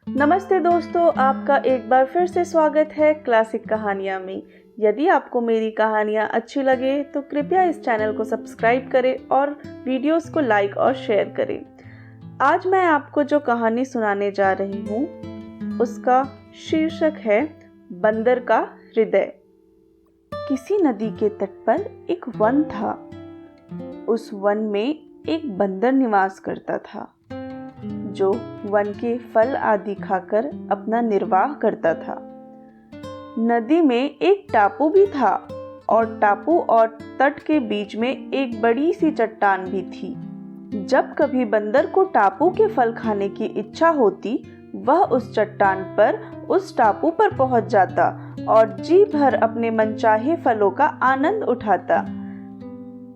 नमस्ते दोस्तों, आपका एक बार फिर से स्वागत है क्लासिक कहानियाँ में। यदि आपको मेरी कहानियाँ अच्छी लगे तो कृपया इस चैनल को सब्सक्राइब करें और वीडियोस को लाइक और शेयर करें। आज मैं आपको जो कहानी सुनाने जा रही हूँ उसका शीर्षक है बंदर का हृदय। किसी नदी के तट पर एक वन था। उस वन में एक बंदर निवास करता था जो वन के फल आदि खाकर अपना निर्वाह करता था। नदी में एक टापू भी था और टापू और तट के बीच में एक बड़ी सी चट्टान भी थी। जब कभी बंदर को टापू के फल खाने की इच्छा होती, वह उस चट्टान पर उस टापू पर पहुंच जाता और जी भर अपने मनचाहे फलों का आनंद उठाता।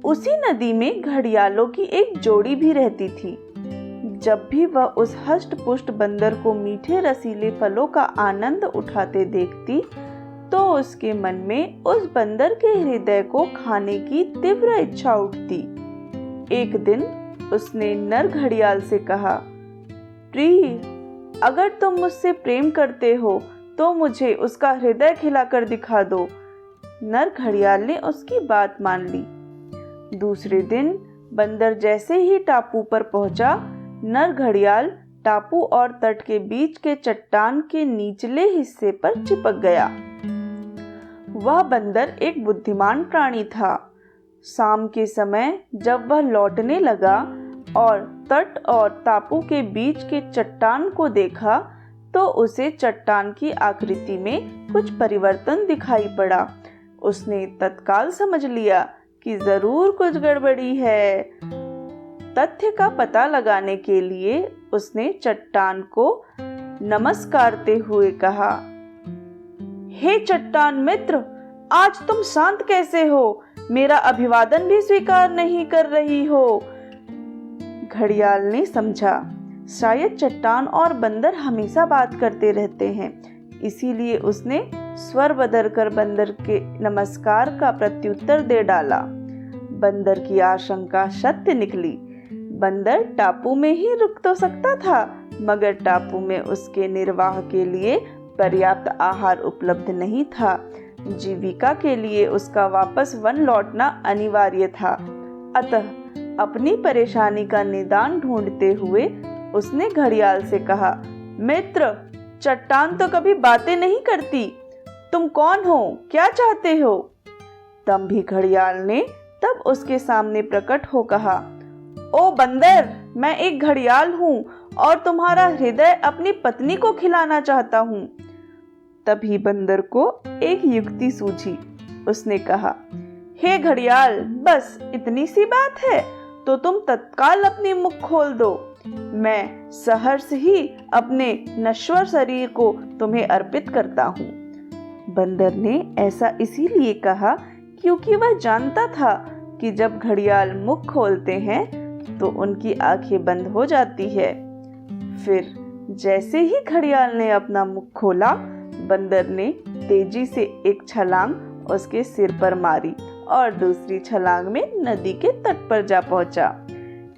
उसी नदी में घड़ियालों की एक जोड़ी भी रहती थी। जब भी वह उस हष्ट पुष्ट बंदर को मीठे रसीले फलों का आनंद उठाते देखती, तो उसके मन में उस बंदर के हृदय को खाने की तीव्र इच्छा उठती। एक दिन उसने नर घड़ियाल से कहा, प्रिय, अगर तुम मुझसे प्रेम करते हो तो मुझे उसका हृदय खिलाकर दिखा दो। नर घड़ियाल ने उसकी बात मान ली। दूसरे दिन बंदर जैसे ही टापू पर पहुंचा, नर घड़ियाल टापू और तट के बीच के चट्टान के निचले हिस्से पर चिपक गया। वह बंदर एक बुद्धिमान प्राणी था। शाम के समय जब वह लौटने लगा और तट और टापू के बीच के चट्टान को देखा, तो उसे चट्टान की आकृति में कुछ परिवर्तन दिखाई पड़ा। उसने तत्काल समझ लिया कि जरूर कुछ गड़बड़ी है। तथ्य का पता लगाने के लिए उसने चट्टान को नमस्कारते हुए कहा, हे चट्टान मित्र, आज तुम शांत कैसे हो? मेरा अभिवादन भी स्वीकार नहीं कर रही हो। घड़ियाल ने समझा, शायद चट्टान और बंदर हमेशा बात करते रहते हैं, इसीलिए उसने स्वर बदलकर बंदर के नमस्कार का प्रत्युत्तर दे डाला। बंदर की आशंका सत्य निकली। बंदर टापू में ही रुक तो सकता था, मगर टापू में उसके निर्वाह के लिए पर्याप्त आहार उपलब्ध नहीं था। जीविका के लिए उसका वापस वन लौटना अनिवार्य था। अतः अपनी परेशानी का निदान ढूंढते हुए उसने घड़ियाल से कहा, मित्र, चट्टान तो कभी बातें नहीं करती। तुम कौन हो? क्या चाहते हो? दंभी घड़ियाल ने तब उसके सामने प्रकट हो कहा, ओ बंदर, मैं एक घड़ियाल हूँ और तुम्हारा हृदय अपनी पत्नी को खिलाना चाहता हूँ। तभी बंदर को एक युक्ति सूझी। उसने कहा, हे घड़ियाल, बस इतनी सी बात है तो तुम तत्काल अपनी मुख खोल दो। मैं सहर्ष ही अपने नश्वर शरीर को तुम्हें अर्पित करता हूँ। बंदर ने ऐसा इसीलिए कहा क्योंकि वह जानता था कि जब घड़ियाल मुख खोलते हैं तो उनकी आंखें बंद हो जाती है। फिर जैसे ही घड़ियाल ने अपना मुख खोला, बंदर ने तेजी से एक छलांग उसके सिर पर मारी और दूसरी छलांग में नदी के तट पर जा पहुंचा।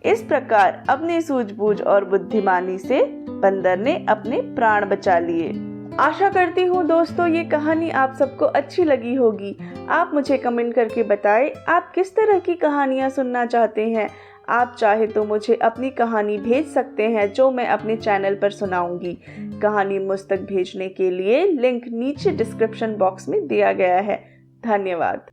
इस प्रकार अपनी सूझबूझ और बुद्धिमानी से बंदर ने अपने प्राण बचा लिए। आशा करती हूँ दोस्तों ये कहानी आप सबको अच्छी लगी होगी। आप मुझे कमेंट करके बताएं आप किस तरह की कहानियाँ सुनना चाहते हैं। आप चाहे तो मुझे अपनी कहानी भेज सकते हैं जो मैं अपने चैनल पर सुनाऊंगी। कहानी मुझ तक भेजने के लिए लिंक नीचे डिस्क्रिप्शन बॉक्स में दिया गया है। धन्यवाद।